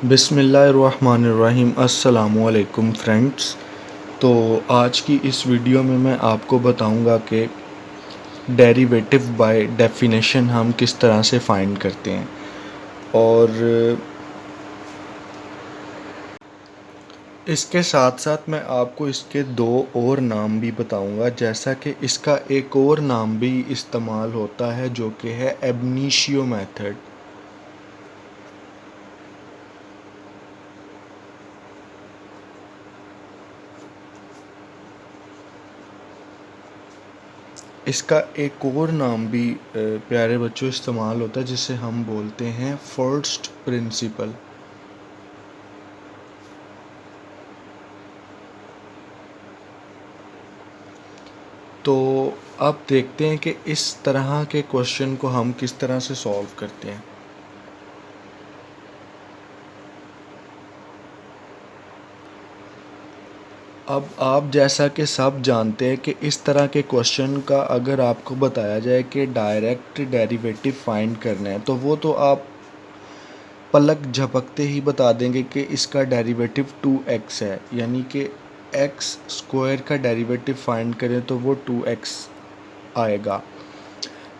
बिस्मिल्लाहिर्रहमानिर्रहीम अस्सलामुअलैकुम फ्रेंड्स। तो आज की इस वीडियो में मैं आपको बताऊंगा कि डेरिवेटिव बाय डेफिनेशन हम किस तरह से फाइंड करते हैं। और इसके साथ साथ मैं आपको इसके दो और नाम भी बताऊंगा, जैसा कि इसका एक और नाम भी इस्तेमाल होता है जो कि है एबनीशियो मेथड। इसका एक और नाम भी प्यारे बच्चों इस्तेमाल होता है जिसे हम बोलते हैं फर्स्ट प्रिंसिपल। तो अब देखते हैं कि इस तरह के क्वेश्चन को हम किस तरह से सॉल्व करते हैं। अब आप जैसा कि सब जानते हैं कि इस तरह के क्वेश्चन का अगर आपको बताया जाए कि डायरेक्ट डेरिवेटिव फाइंड करना है तो वो तो आप पलक झपकते ही बता देंगे कि इसका डेरिवेटिव 2x है, यानी कि x स्क्वायर का डेरिवेटिव फाइंड करें तो वो 2x आएगा।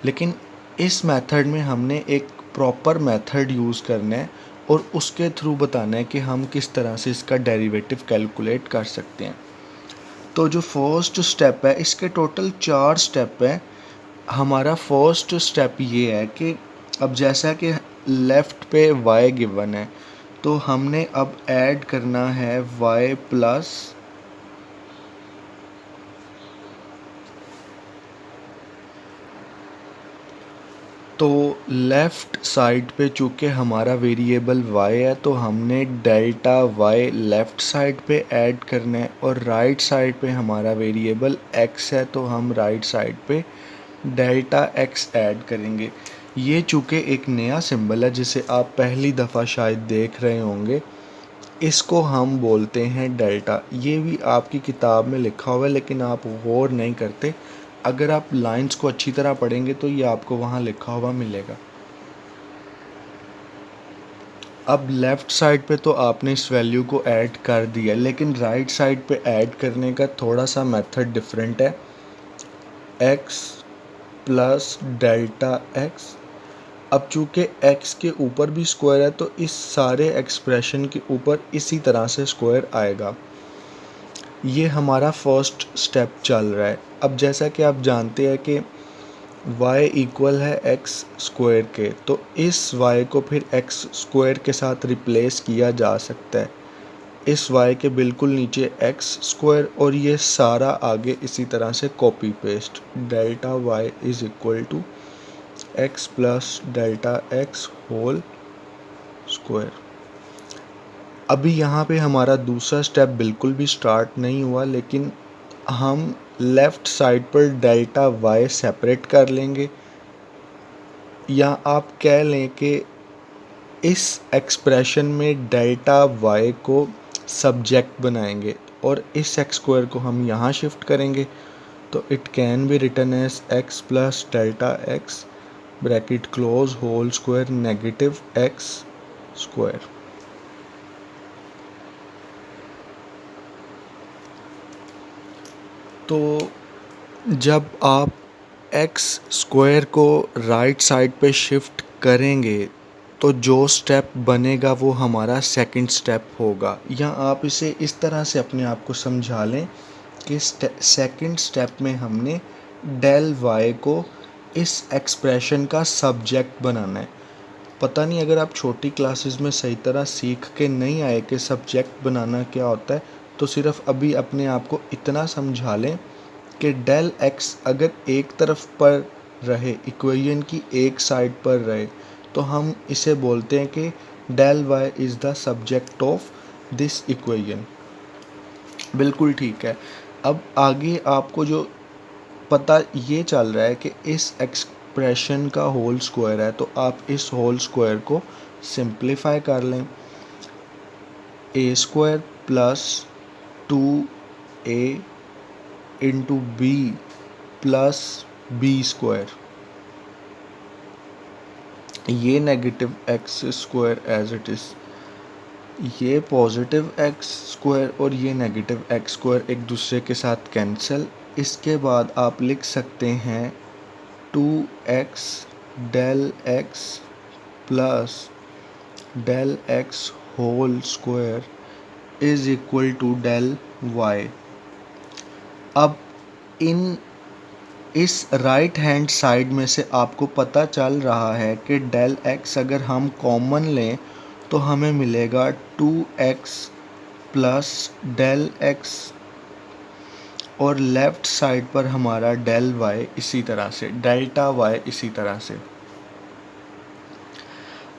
लेकिन इस मेथड में हमने एक प्रॉपर मेथड यूज़ करना है और उसके थ्रू बताना है कि हम किस तरह से इसका डेरिवेटिव कैलकुलेट कर सकते हैं। तो जो फर्स्ट स्टेप है, इसके टोटल 4 स्टेप हैं। हमारा फर्स्ट स्टेप ये है कि अब जैसा कि लेफ़्ट पे y गिवन है तो हमने अब ऐड करना है y प्लस तो लेफ़्ट साइड पे चूँकि हमारा वेरिएबल y है तो हमने डेल्टा y लेफ़्ट साइड पे ऐड करना है, और राइट साइड पे हमारा वेरिएबल x है तो हम राइट साइड पे डेल्टा x ऐड करेंगे। ये चूँकि एक नया सिंबल है जिसे आप पहली दफ़ा शायद देख रहे होंगे, इसको हम बोलते हैं डेल्टा। ये भी आपकी किताब में लिखा हुआ है लेकिन आप गौर नहीं करते। अगर आप लाइंस को अच्छी तरह पढ़ेंगे तो ये आपको वहाँ लिखा हुआ मिलेगा। अब लेफ़्ट साइड पे तो आपने इस वैल्यू को ऐड कर दिया, लेकिन राइट साइड पे ऐड करने का थोड़ा सा मेथड डिफरेंट है। x plus delta x। अब चूँकि x के ऊपर भी स्क्वायर है तो इस सारे एक्सप्रेशन के ऊपर इसी तरह से स्क्वायर आएगा। ये हमारा फर्स्ट स्टेप चल रहा है। अब जैसा कि आप जानते हैं कि y इक्वल है एक्स स्क्वायर के, तो इस y को फिर एक्स स्क्वायर के साथ रिप्लेस किया जा सकता है। इस y के बिल्कुल नीचे एक्स स्क्वायर और ये सारा आगे इसी तरह से copy paste. Delta y is equal to x plus delta x whole square. अभी यहाँ पे हमारा दूसरा स्टेप बिल्कुल भी स्टार्ट नहीं हुआ, लेकिन हम लेफ़्ट साइड पर डेल्टा y सेपरेट कर लेंगे, या आप कह लें कि इस एक्सप्रेशन में डेल्टा y को सब्जेक्ट बनाएंगे और इस एक्स स्क्वायर को हम यहाँ शिफ्ट करेंगे। तो it can be written as x plus delta x bracket close whole square negative x square. तो जब आप एक्स स्क्वायर को राइट साइड पे शिफ्ट करेंगे तो जो स्टेप बनेगा वो हमारा सेकंड स्टेप होगा, या आप इसे इस तरह से अपने आप को समझा लें कि सेकंड स्टेप में हमने डेल वाई को इस एक्सप्रेशन का सब्जेक्ट बनाना है। पता नहीं अगर आप छोटी क्लासेस में सही तरह सीख के नहीं आए कि सब्जेक्ट बनाना क्या होता है, तो सिर्फ अभी अपने आप को इतना समझा लें कि डेल एक्स अगर एक तरफ पर रहे, इक्वेशन की एक साइड पर रहे, तो हम इसे बोलते हैं कि del y is the subject of this equation. बिल्कुल ठीक है। अब आगे आपको जो पता ये चल रहा है कि इस एक्सप्रेशन का होल स्क्वायर है, तो आप इस होल स्क्वायर को सिंप्लीफाई कर लें। A square plus 2a into b plus b square, ये negative x square as it is. ये पॉजिटिव एक्स स्क्वायर और ये नेगेटिव एक्स स्क्वायर एक दूसरे के साथ कैंसिल। इसके बाद आप लिख सकते हैं 2x del x plus del x whole square is equal to del y. अब इन इस राइट हैंड साइड में से आपको पता चल रहा है कि डेल एक्स अगर हम कॉमन लें तो हमें मिलेगा 2x प्लस डेल एक्स और लेफ़्ट साइड पर हमारा डेल वाई इसी तरह से, डेल्टा वाई इसी तरह से।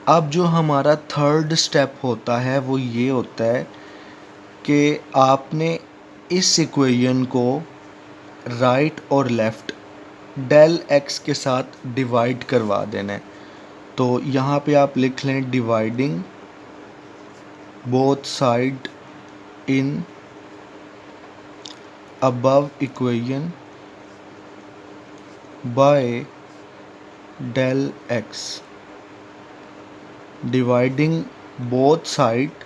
अब जो हमारा थर्ड स्टेप होता है वो ये होता है कि आपने इस इक्वेशन को राइट और लेफ़्ट डेल एक्स के साथ डिवाइड करवा देना है। तो यहाँ पे आप लिख लें dividing both side in above equation by del x, dividing both side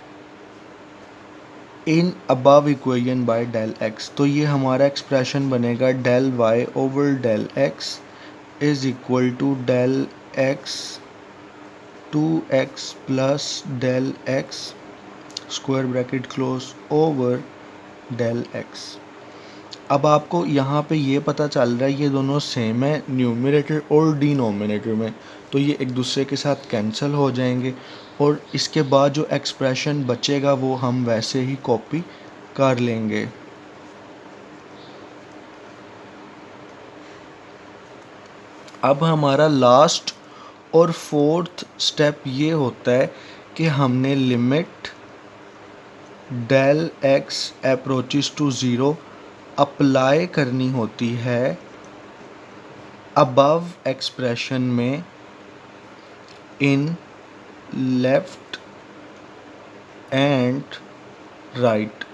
in above equation by del x। तो ये हमारा एक्सप्रेशन बनेगा del y over del x is equal to del x 2x plus del x square bracket close over del x। अब आपको यहाँ पे ये पता चल रहा है ये दोनों सेम है न्यूमरेटर और डिनोमिनेटर में, तो ये एक दूसरे के साथ कैंसिल हो जाएंगे और इसके बाद जो एक्सप्रेशन बचेगा वो हम वैसे ही कॉपी कर लेंगे। अब हमारा लास्ट और फोर्थ स्टेप ये होता है कि हमने limit del x approaches to zero apply करनी होती है अबव एक्सप्रेशन में इन लेफ्ट एंड राइट।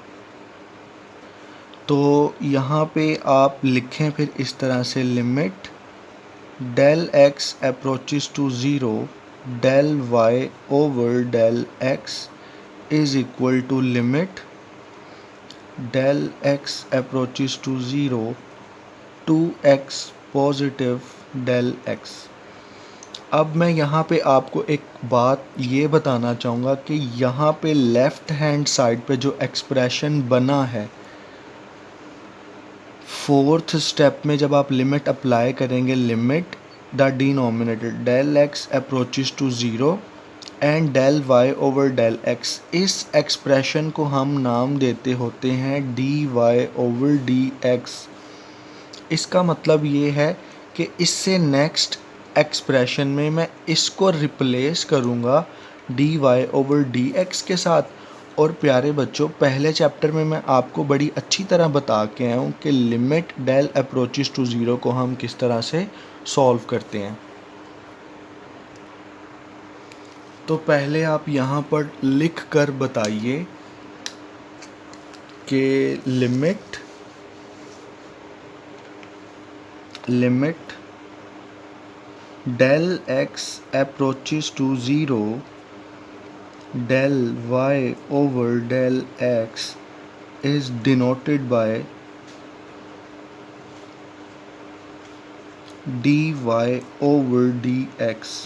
तो यहाँ पे आप लिखें फिर इस तरह से limit del x approaches to zero del y over del x is equal to limit del x approaches to 0 2x positive del x। अब मैं यहाँ पे आपको एक बात ये बताना चाहूँगा कि यहाँ पे लेफ़्ट हैंड साइड पे जो एक्सप्रेशन बना है फोर्थ स्टेप में जब आप लिमिट अप्लाई करेंगे limit the denominator del x approaches to 0 and del y over del x, इस एक्सप्रेशन को हम नाम देते होते हैं d y over d x. इसका मतलब ये है कि इससे नेक्स्ट एक्सप्रेशन में मैं इसको रिप्लेस करूँगा d y over d x के साथ। और प्यारे बच्चों पहले चैप्टर में मैं आपको बड़ी अच्छी तरह बता के आया हूँ कि limit del approaches to zero को हम किस तरह से सॉल्व करते हैं। तो पहले आप यहाँ पर लिख कर बताइए कि limit del x approaches to zero del y over del x is denoted by d y over d x.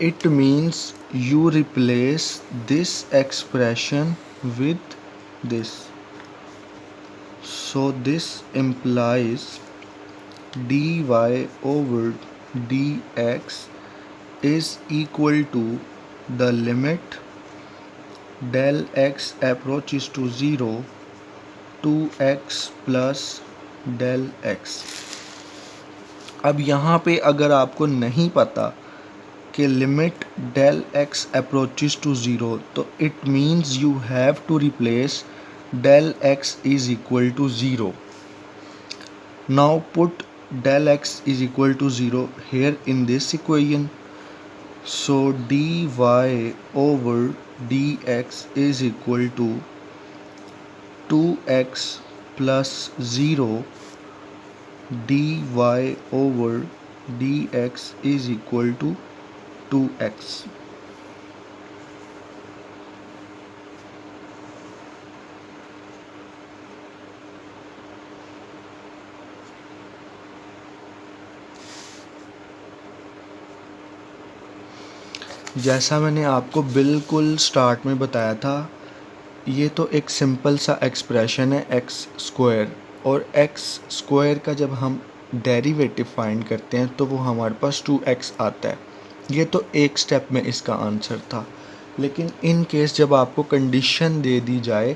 It means you replace this expression with this. So this implies dy over dx is equal to the limit del x approaches to 0 2x plus del x। अब यहाँ पे अगर आपको नहीं पता कि limit del x approaches to zero तो it means you have to replace del x is equal to 0. Now put del x is equal to 0 here in this equation. So dy over dx is equal to 2x plus 0 dy over dx is equal to 2x। जैसा मैंने आपको बिल्कुल start में बताया था, ये तो एक सिंपल सा एक्सप्रेशन है एक्स स्क्वायर, और एक्स स्क्वायर का जब हम डेरिवेटिव फाइंड करते हैं तो वो हमारे पास 2x आता है। ये तो एक स्टेप में इसका आंसर था। लेकिन इन केस जब आपको कंडीशन दे दी जाए,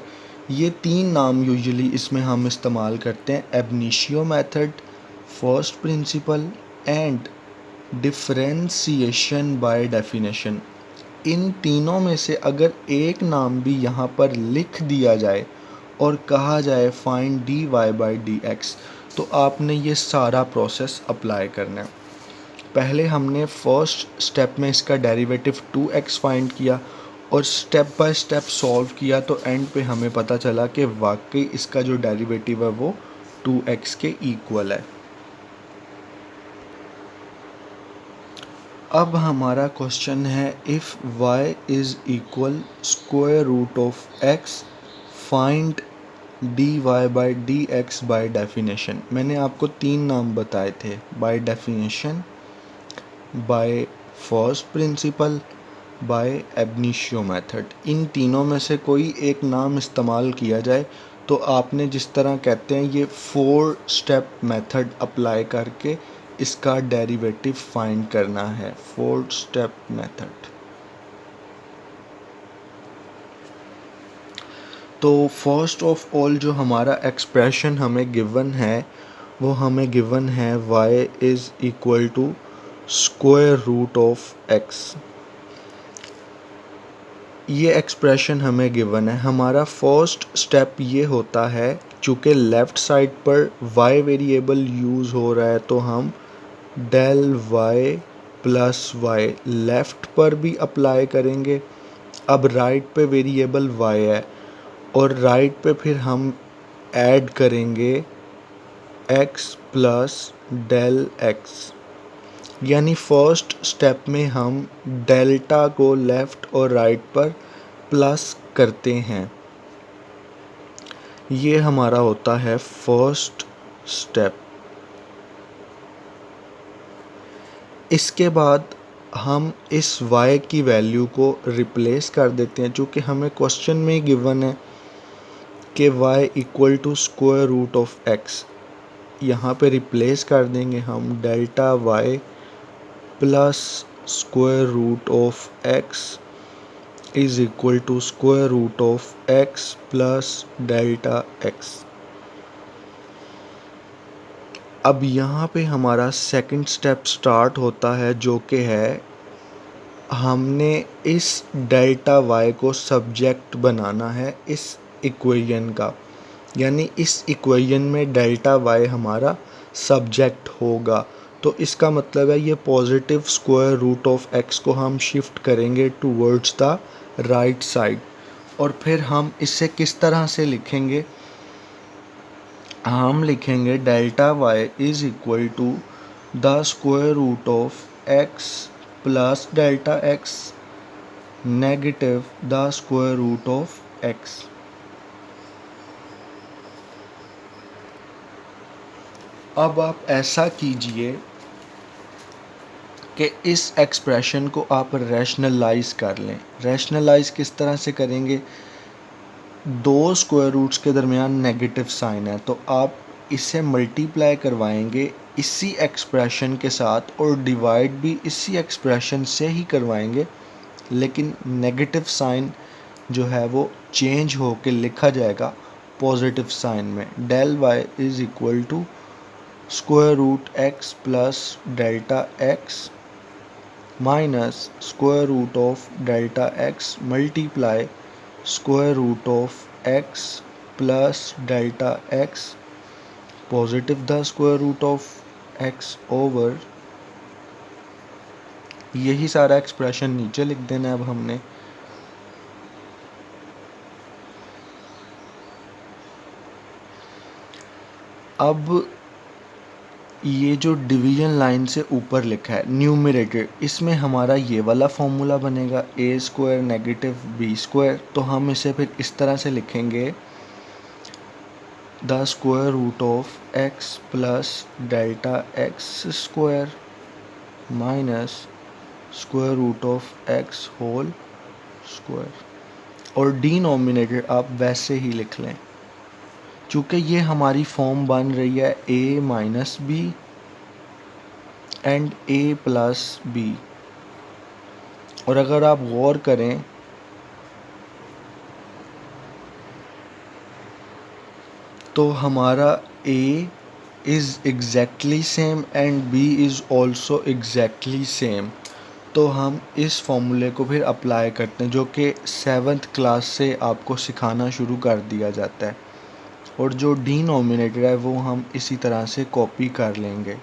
ये 3 नाम यूजुअली इसमें हम इस्तेमाल करते हैं: ab initio method, first principle and differentiation by definition. इन तीनों में से अगर एक नाम भी यहाँ पर लिख दिया जाए और कहा जाए find d y by d x, तो आपने ये सारा प्रोसेस अप्लाई करना है। पहले हमने फर्स्ट स्टेप में इसका डेरिवेटिव 2x फाइंड किया और स्टेप बाय स्टेप सॉल्व किया, तो एंड पे हमें पता चला कि वाकई इसका जो डेरिवेटिव है वो 2x के इक्वल है। अब हमारा क्वेश्चन है, if y is equal square root of x, find d y by d x by definition. मैंने आपको 3 नाम बताए थे: by definition, by first principle, by ab initio method. इन तीनों में से कोई एक नाम इस्तेमाल किया जाए तो आपने जिस तरह कहते हैं ये 4 स्टेप मेथड अप्लाई करके इसका डेरिवेटिव फाइंड करना है, 4 स्टेप मेथड। तो फर्स्ट ऑफ ऑल जो हमारा एक्सप्रेशन हमें गिवन है वो हमें गिवन है y is equal to square root of x। ये एक्सप्रेशन हमें गिवन है। हमारा फर्स्ट स्टेप ये होता है, चूँकि लेफ़्ट साइड पर y वेरिएबल यूज़ हो रहा है तो हम del y plus y left पर भी अप्लाई करेंगे। अब राइट पे वेरिएबल y है और राइट पे फिर हम ऐड करेंगे x प्लस डेल x, यानी फर्स्ट स्टेप में हम डेल्टा को लेफ़्ट और राइट पर प्लस करते हैं। ये हमारा होता है फर्स्ट स्टेप। इसके बाद हम इस y की वैल्यू को रिप्लेस कर देते हैं, चूँकि हमें क्वेश्चन में गिवन है कि y equal to square root of x। यहाँ पे रिप्लेस कर देंगे हम delta y plus square root of x is equal to square root of x plus delta x। अब यहाँ पे हमारा सेकंड स्टेप स्टार्ट होता है, जो कि है हमने इस डेल्टा y को सब्जेक्ट बनाना है इस इक्वेशन का, यानी इस इक्वेशन में डेल्टा y हमारा सब्जेक्ट होगा। तो इसका मतलब है ये positive square root of x को हम शिफ्ट करेंगे टूवर्ड्स द राइट साइड। और फिर हम इसे किस तरह से लिखेंगे? हम लिखेंगे delta y is equal to the square root of x plus delta x negative the square root of x। अब आप ऐसा कीजिए कि इस एक्सप्रेशन को आप रैशनलाइज़ कर लें। रैशनलाइज़ किस तरह से करेंगे? 2 स्क्वायर रूट्स के दरमियान नेगेटिव साइन है, तो आप इसे मल्टीप्लाई करवाएंगे इसी एक्सप्रेशन के साथ और डिवाइड भी इसी एक्सप्रेशन से ही करवाएंगे, लेकिन नेगेटिव साइन जो है वो चेंज हो के लिखा जाएगा पॉजिटिव साइन में। Del y is equal to square root x plus delta x minus square root of delta x multiply square root of x plus delta x positive the square root of x over, यही सारा expression नीचे लिख देना है अब हमने। अब ये जो डिवीजन लाइन से ऊपर लिखा है न्यूमरेटर, इसमें हमारा ये वाला फॉर्मूला बनेगा a square negative b square. तो हम इसे फिर इस तरह से लिखेंगे the square root of x plus delta x square minus square root of x whole square, और डिनोमिनेटर आप वैसे ही लिख लें। चूँकि ये हमारी फॉर्म बन रही है a minus b and a plus b, और अगर आप गौर करें तो हमारा a is exactly same and b is also exactly same. तो हम इस फॉर्मूले को फिर अप्लाई करते हैं, जो कि 7th क्लास से आपको सिखाना शुरू कर दिया जाता है, और जो डिनोमिनेटर है वो हम इसी तरह से कॉपी कर लेंगे।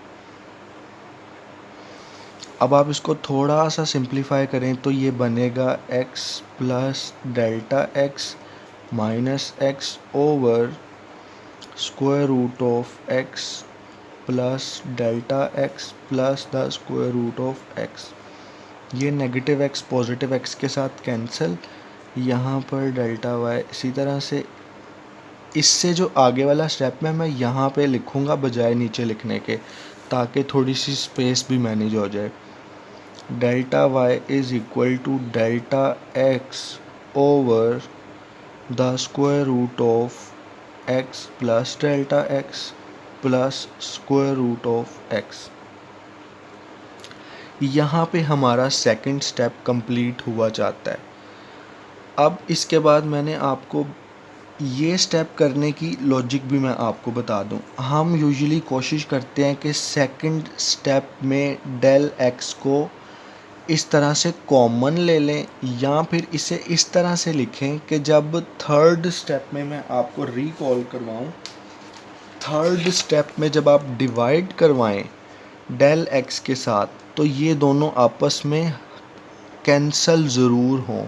अब आप इसको थोड़ा सा सिंप्लीफाई करें तो ये बनेगा x plus delta x minus x over square root of x plus delta x plus the square root of x। ये नेगेटिव x पॉजिटिव x के साथ कैंसिल, यहाँ पर डेल्टा y इसी तरह से। इससे जो आगे वाला स्टेप में मैं यहाँ पे लिखूँगा बजाय नीचे लिखने के, ताकि थोड़ी सी स्पेस भी मैनेज हो जाए। Delta y is equal to delta x over the square root of x plus delta x plus square root of x। यहाँ पे हमारा सेकंड स्टेप कंप्लीट हुआ जाता है। अब इसके बाद मैंने आपको ये स्टेप करने की लॉजिक भी मैं आपको बता दूं। हम यूजुअली कोशिश करते हैं कि सेकंड स्टेप में डेल एक्स को इस तरह से कॉमन ले लें, या फिर इसे इस तरह से लिखें कि जब थर्ड स्टेप में मैं आपको रिकॉल करवाऊं, थर्ड स्टेप में जब आप डिवाइड करवाएं डेल एक्स के साथ, तो ये दोनों आपस में कैंसल ज़रूर हों।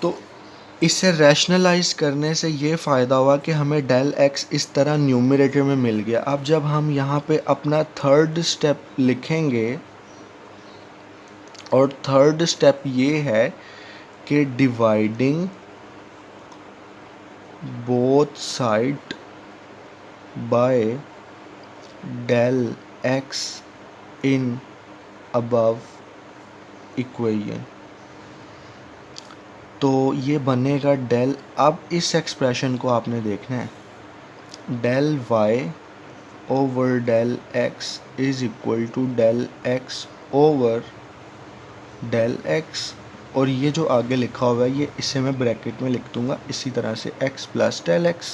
तो इसे रैशनलाइज करने से ये फ़ायदा हुआ कि हमें डेल एक्स इस तरह न्यूमरेटर में मिल गया। अब जब हम यहाँ पे अपना थर्ड स्टेप लिखेंगे, और थर्ड स्टेप ये है कि dividing both side by del x in above equation, तो ये बनेगा डेल। अब इस एक्सप्रेशन को आपने देखना है, del y over del x is equal to del x over del x, और ये जो आगे लिखा हुआ है ये इसे मैं ब्रैकेट में लिख दूंगा इसी तरह से, x plus del x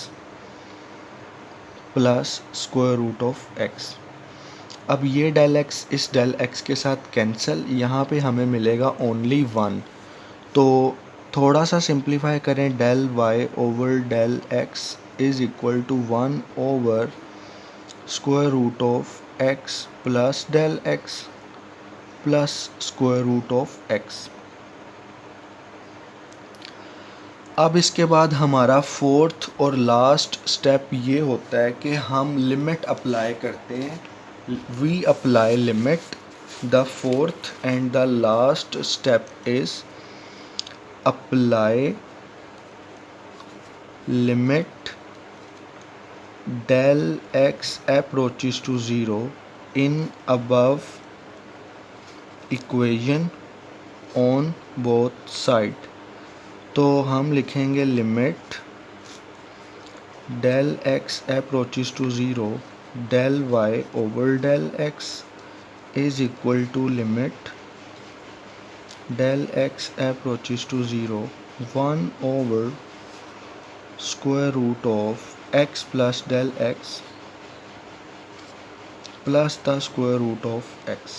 plus square root of x. अब ये डेल एक्स इस डेल एक्स के साथ कैंसिल, यहाँ पे हमें मिलेगा ओनली 1। तो थोड़ा सा सिंप्लीफाई करें, del y over del x is equal to 1 over square root of x plus del x plus square root of x. अब इसके बाद हमारा फोर्थ और लास्ट स्टेप ये होता है कि हम लिमिट अप्लाई करते हैं। We apply limit. The fourth and the last step is apply limit del x approaches to 0 in above equation on both side। तो हम लिखेंगे limit del x approaches to 0 del y over del x is equal to limit del x approaches to 0 1 over square root of x plus del x plus the square root of x।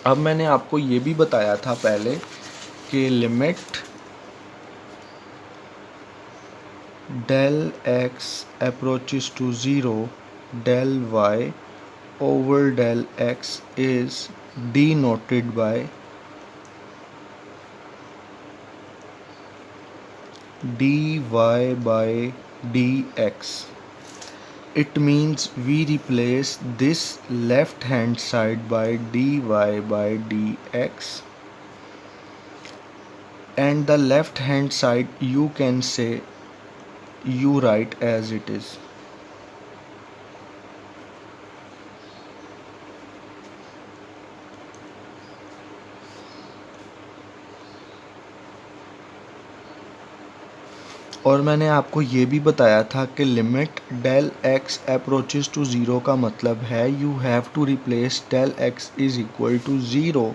अब मैंने आपको ये भी बताया था पहले कि limit del x approaches to 0 del y over del x is denoted by dy by dx। It means we replace this left hand side by dy by dx, and the left hand side you can say you write as it is। और मैंने आपको ये भी बताया था कि limit del x approaches to zero का मतलब है you have to replace del x is equal to zero.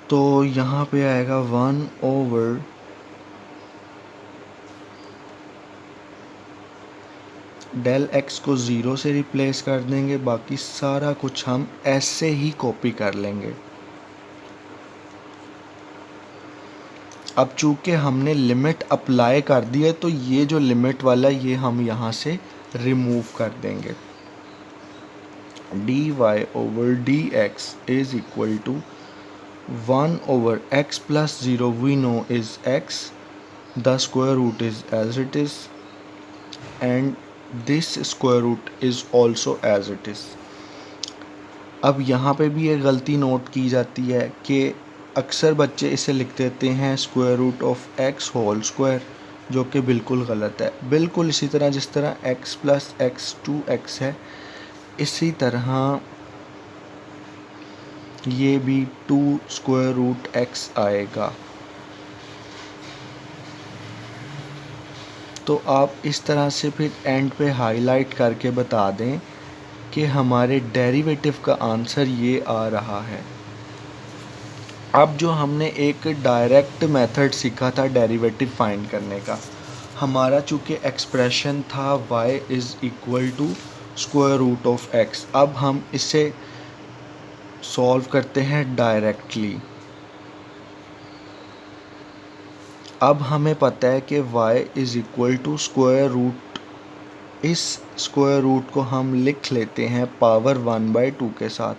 तो यहाँ पे आएगा 1/, डेल एक्स को ज़ीरो से रिप्लेस कर देंगे, बाकी सारा कुछ हम ऐसे ही कॉपी कर लेंगे। अब चूँकि हमने लिमिट अप्लाई कर दी है तो ये जो लिमिट वाला ये हम यहाँ से रिमूव कर देंगे। dy/dx is equal to 1/x plus 0 we know is x, the square root is as it is and this square root is also as it is। अब यहाँ पे भी ये गलती नोट की जाती है कि अक्सर बच्चे इसे लिख देते हैं square root of x whole square, जो कि बिल्कुल गलत है। बिल्कुल इसी तरह जिस तरह x प्लस एक्स 2x है, इसी तरह ये भी 2 स्क्वायर रूट x आएगा। तो आप इस तरह से फिर एंड पे हाईलाइट करके बता दें कि हमारे डेरिवेटिव का आंसर ये आ रहा है। अब जो हमने एक डायरेक्ट मेथड सीखा था डेरिवेटिव फाइंड करने का, हमारा चूँकि एक्सप्रेशन था y is equal to square root of x। अब हम इसे सॉल्व करते हैं डायरेक्टली। अब हमें पता है कि y is equal to square root, इस स्क्वायर रूट को हम लिख लेते हैं पावर 1/2 के साथ।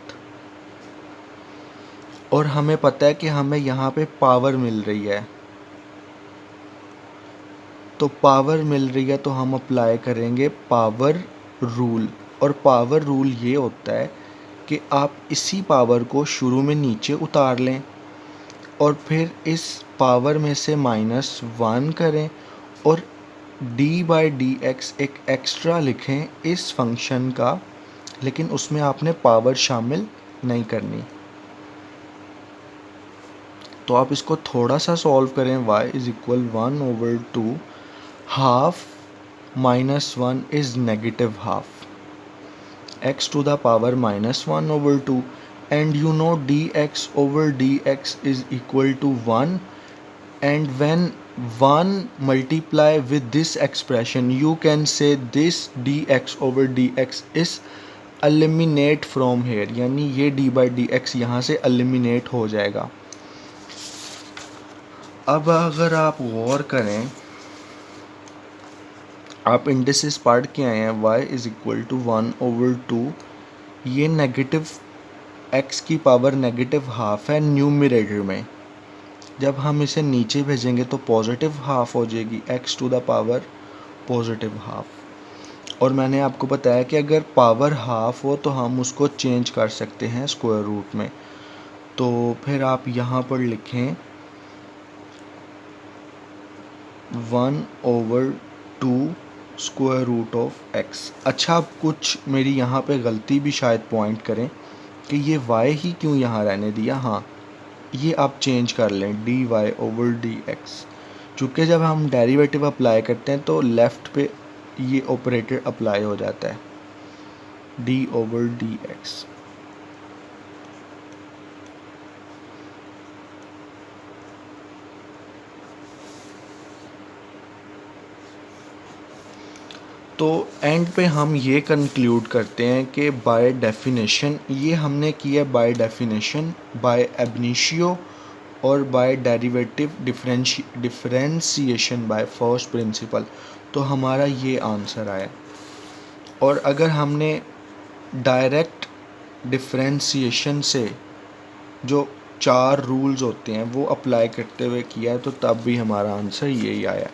और हमें पता है कि हमें यहाँ पे पावर मिल रही है, तो पावर मिल रही है तो हम अप्लाई करेंगे पावर रूल। और पावर रूल ये होता है कि आप इसी पावर को शुरू में नीचे उतार लें और फिर इस पावर में से -1 करें और dy/dx एक एक्स्ट्रा लिखें इस फंक्शन का, लेकिन उसमें आपने पावर शामिल नहीं करनी। तो आप इसको थोड़ा सा सॉल्व करें। y is equal 1/2, half -1 is negative half, x to the power -1/2 and you know dx/dx is equal to 1, and when 1 multiply with this expression you can say this dx/dx is eliminate from here, यानी ये d/dx यहाँ से eliminate हो जाएगा। अब अगर आप गौर करें, आप इंडिसेस पढ़ के आए हैं, y इज़ इक्वल टू 1/2, ये नेगेटिव x की पावर नेगेटिव हाफ है न्यूमरेटर में। जब हम इसे नीचे भेजेंगे तो पॉजिटिव हाफ हो जाएगी, x to the power positive half. और मैंने आपको बताया कि अगर पावर हाफ हो तो हम उसको चेंज कर सकते हैं स्क्वायर रूट में। तो फिर आप यहाँ पर लिखें 1/2 स्क्वायर रूट ऑफ x। अच्छा, अब कुछ मेरी यहाँ पे गलती भी शायद पॉइंट करें कि ये y ही क्यों यहाँ रहने दिया। हाँ, ये आप चेंज कर लें dy/dx, चूँकि जब हम डेरिवेटिव अप्लाई करते हैं तो लेफ़्ट पे ये ऑपरेटर अप्लाई हो जाता है d/dx। तो एंड पे हम ये कंक्लूड करते हैं कि बाय डेफिनेशन ये हमने किया, बाय डेफिनेशन, बाय एबनिशियो और by derivative differentiation by first principle. तो हमारा ये आंसर आया। और अगर हमने डायरेक्ट डिफरेंशिएशन से जो 4 रूल्स होते हैं वो अप्लाई करते हुए किया है तो तब भी हमारा आंसर यही आया।